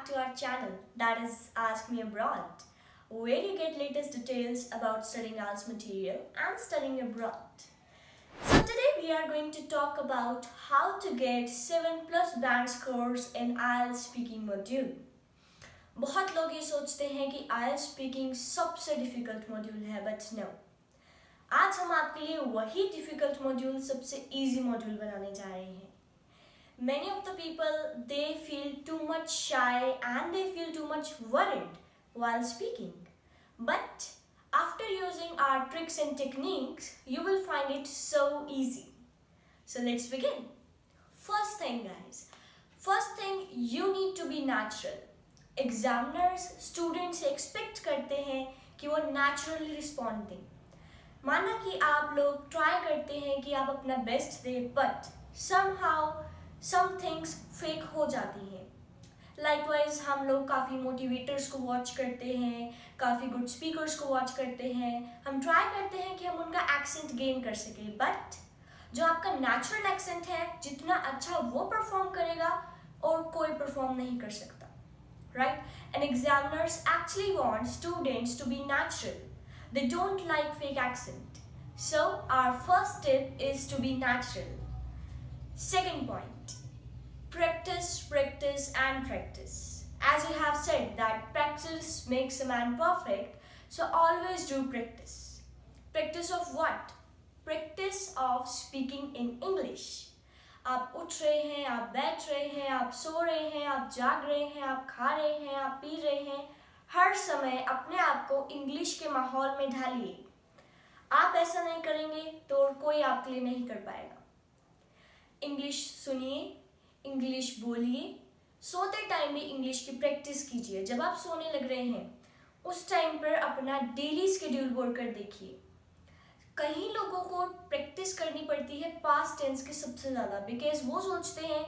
to our channel, that is Ask Me Abroad, where you get latest details about studying IELTS material and studying abroad. So today we are going to talk about how to get 7 plus band scores in IELTS speaking module. बहुत लोग ये सोचते हैं कि IELTS speaking सबसे difficult module है, but no. आज हम आपके लिए वही difficult module सबसे easy module बनाने जा रहे हैं. Many of the people, they feel too much shy and they feel too much worried while speaking. But after using our tricks and techniques, you will find it so easy. So let's begin. First thing guys, first thing you need to be natural. Examiners students से expect करते हैं कि वो naturally respond दें. माना कि आप लोग try करते हैं कि आप अपना best दें, but somehow some things fake हो जाती हैं. Likewise हम लोग काफ़ी मोटिवेटर्स को वॉच करते हैं, काफ़ी गुड स्पीकर्स को वॉच करते हैं, हम ट्राई करते हैं कि हम उनका एक्सेंट गेन कर सकें, बट जो आपका नेचुरल एक्सेंट है जितना अच्छा वो परफॉर्म करेगा और कोई परफॉर्म नहीं कर सकता, right? And examiners actually want students to be natural. They don't like fake accent. So our first tip is to be natural. Second point, practice, practice and practice. As you have said that practice makes a man perfect, so always do practice. Practice of what? Practice of speaking in English. आप उठ रहे हैं, आप बैठ रहे हैं, आप सो रहे हैं, आप जाग रहे हैं, आप खा रहे हैं, आप पी रहे हैं, हर समय अपने आप को इंग्लिश के माहौल में ढालिए. आप ऐसा नहीं करेंगे तो कोई आपके लिए नहीं कर पाएगा. इंग्लिश सुनिए, इंग्लिश बोलिए, सोते टाइम भी इंग्लिश की प्रैक्टिस कीजिए. जब आप सोने लग रहे हैं उस टाइम पर अपना डेली स्केड्यूल बोलकर देखिए. कई लोगों को प्रैक्टिस करनी पड़ती है पास्ट टेंस के सबसे ज़्यादा, बिकॉज वो सोचते हैं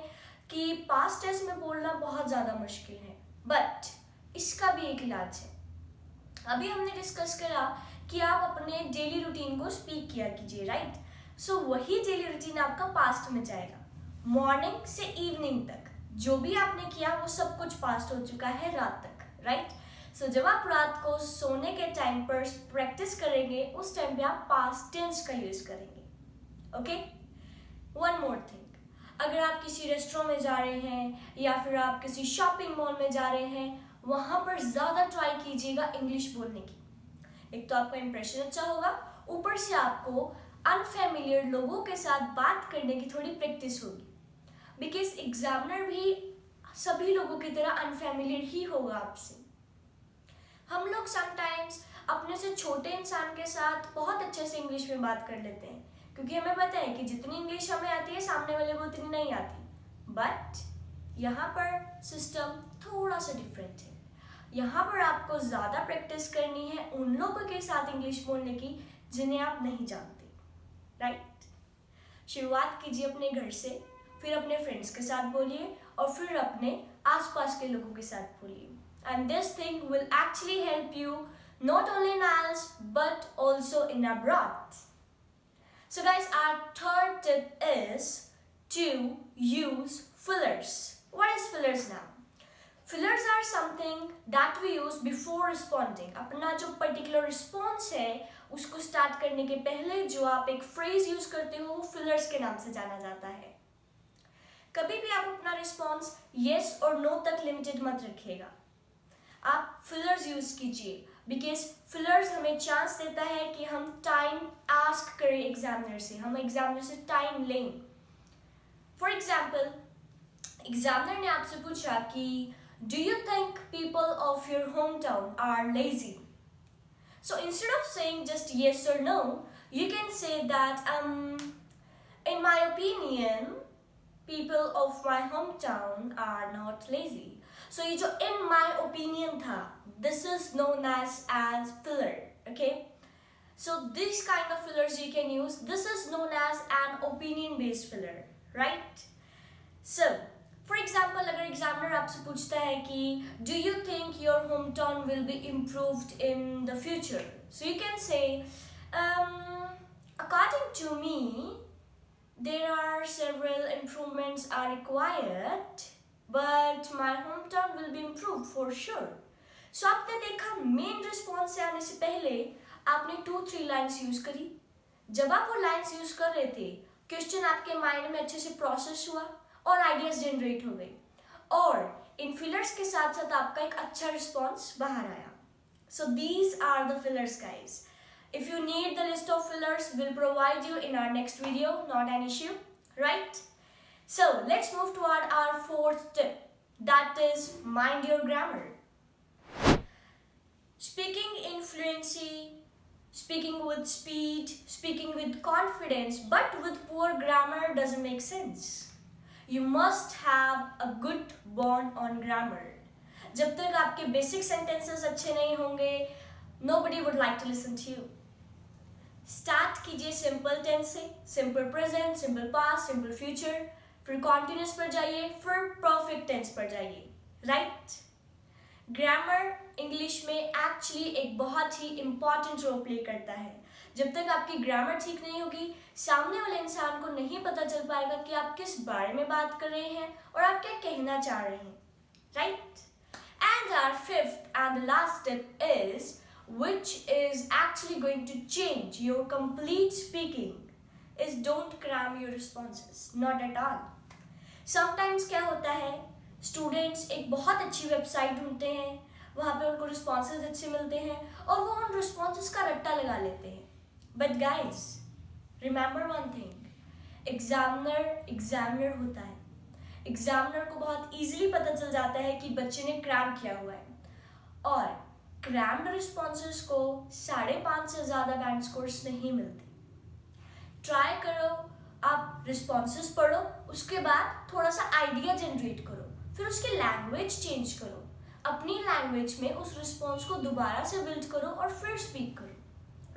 कि पास्ट टेंस में बोलना बहुत ज़्यादा मुश्किल है, बट इसका भी एक इलाज है. अभी हमने डिस्कस करा कि आप अपने डेली रूटीन को स्पीक किया कीजिए, राइट? सो वही डेली रूटीन आपका पास्ट में जाएगा. मॉर्निंग से इवनिंग तक जो भी आपने किया वो सब कुछ पास्ट हो चुका है रात तक, राइट? सो जब आप रात को सोने के टाइम पर प्रैक्टिस करेंगे उस टाइम पे आप पास्ट टेंस का यूज करेंगे. ओके, वन मोर थिंग, अगर आप किसी रेस्टोरेंट में जा रहे हैं या फिर आप किसी शॉपिंग मॉल में जा रहे हैं, वहाँ पर ज़्यादा ट्राई कीजिएगा इंग्लिश बोलने की. एक तो आपका इंप्रेशन अच्छा होगा, ऊपर से आपको अनफेमिलियर लोगों के साथ बात करने की थोड़ी प्रैक्टिस होगी, बिकॉज एग्जामिनर भी सभी लोगों की तरह अनफेमिलियर ही होगा आपसे. हम लोग समटाइम्स अपने से छोटे इंसान के साथ बहुत अच्छे से इंग्लिश में बात कर लेते हैं, क्योंकि हमें पता है कि जितनी इंग्लिश हमें आती है सामने वाले को उतनी नहीं आती. बट यहाँ पर सिस्टम थोड़ा सा डिफरेंट है. यहाँ पर आपको ज़्यादा प्रैक्टिस करनी है उन लोगों के साथ इंग्लिश बोलने की जिन्हें आप नहीं जानते, राइट? शुरुआत कीजिए अपने घर से, फिर अपने फ्रेंड्स के साथ बोलिए और फिर अपने आसपास के लोगों के साथ बोलिए. And this thing will actually help you not only in IELTS but also in abroad. So guys, our third tip is to use fillers. What is fillers now? Fillers are something that we use before responding. अपना जो particular response है उसको start करने के पहले जो आप एक फ्रेज यूज करते हो वो फिलर्स के नाम से जाना जाता है. कभी भी आप अपना रिस्पॉन्स येस और नो तक लिमिटेड मत रखिएगा. आप फिलर्स यूज कीजिए, बिकॉज फिलर्स हमें चांस देता है कि हम टाइम आस्क करें एग्जामिनर से, हम एग्जामिनर से टाइम लें. फॉर एग्जाम्पल, एग्जामिनर ने आपसे पूछा कि do you think people of your home town are lazy? So instead of saying just yes or no, you can say that in my opinion, people of my hometown are not lazy. So ये जो in my opinion था, this is known as filler. Okay? So this kind of fillers you can use. This is known as an opinion-based filler, right? So for example, अगर examiner आपसे पूछता है कि do you think your hometown will be improved in the future? So you can say, according to me, there are several improvements are required, but my hometown will be improved for sure. So आपने देखा main response से आने से पहले आपने 2-3 lines use करी. जब आप वो लाइन्स यूज कर रहे थे, क्वेश्चन आपके माइंड में अच्छे से प्रोसेस हुआ और आइडियाज जनरेट हो गए, और इन फिलर्स के साथ साथ आपका एक अच्छा रिस्पॉन्स बाहर आया. So these are the fillers guys. If you need the list of fillers, we'll provide you in our next video, not an issue, right? So let's move toward our fourth tip, that is mind your grammar. Speaking in fluency, speaking with speed, speaking with confidence, but with poor grammar doesn't make sense. You must have a good bond on grammar. जब तक आपके basic sentences अच्छे नहीं होंगे, nobody would like to listen to you. Start कीजिए simple tense से, simple present, simple past, simple future, फिर continuous पर जाइए, फिर परफेक्ट टेंस पर जाइए, राइट? ग्रामर इंग्लिश में एक्चुअली एक बहुत ही इंपॉर्टेंट रोल प्ले करता है. जब तक आपकी ग्रामर ठीक नहीं होगी, सामने वाले इंसान को नहीं पता चल पाएगा कि आप किस बारे में बात कर रहे हैं और आप क्या कहना चाह रहे हैं, right? And our fifth and last tip is, which is actually going to change your complete speaking, is don't cram your responses, not at all. Sometimes क्या होता है, स्टूडेंट्स एक बहुत अच्छी वेबसाइट ढूंढते हैं, वहाँ पे उनको रिस्पॉन्सेज अच्छे मिलते हैं और वो उन रिस्पॉन्सेज का रट्टा लगा लेते हैं. But guys remember one thing, examiner होता है. एग्जामिनर को बहुत ईजिली पता चल जाता है कि बच्चे ने क्रैम किया हुआ है, और क्रैम्ड रिस्पॉन्सेस को 5.5 से ज़्यादा बैंड स्कोर्स नहीं मिलते. ट्राई करो, आप रिस्पॉन्सेस पढ़ो, उसके बाद थोड़ा सा आइडिया जनरेट करो, फिर उसकी लैंग्वेज चेंज करो, अपनी लैंग्वेज में उस रिस्पॉन्स को दोबारा से बिल्ड करो और फिर स्पीक करो,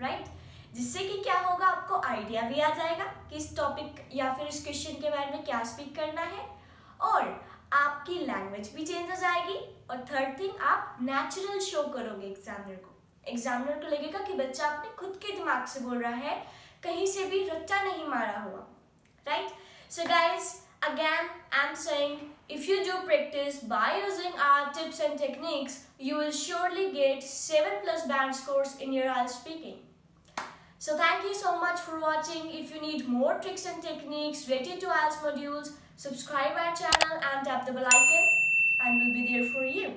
राइट? जिससे कि क्या होगा, आपको आइडिया भी आ जाएगा कि इस टॉपिक या फिर इस क्वेश्चन के बारे में क्या स्पीक करना है, और आपकी लैंग्वेज भी चेंज हो जाएगी, और थर्ड थिंग, आप नेचुरल शो करोगे एग्जामिनर को. एग्जामिनर को लगेगा कि बच्चा अपने खुद के दिमाग से बोल रहा है, कहीं से भी रट्टा नहीं मारा हुआ, right? So guys, again I'm saying, if you do practice by using our tips and techniques, you will surely get 7+ band scores in your IELTS speaking. So thank you so much for watching. If you need more tricks and techniques related to IELTS modules, subscribe our channel and tap the bell icon, and we'll be there for you.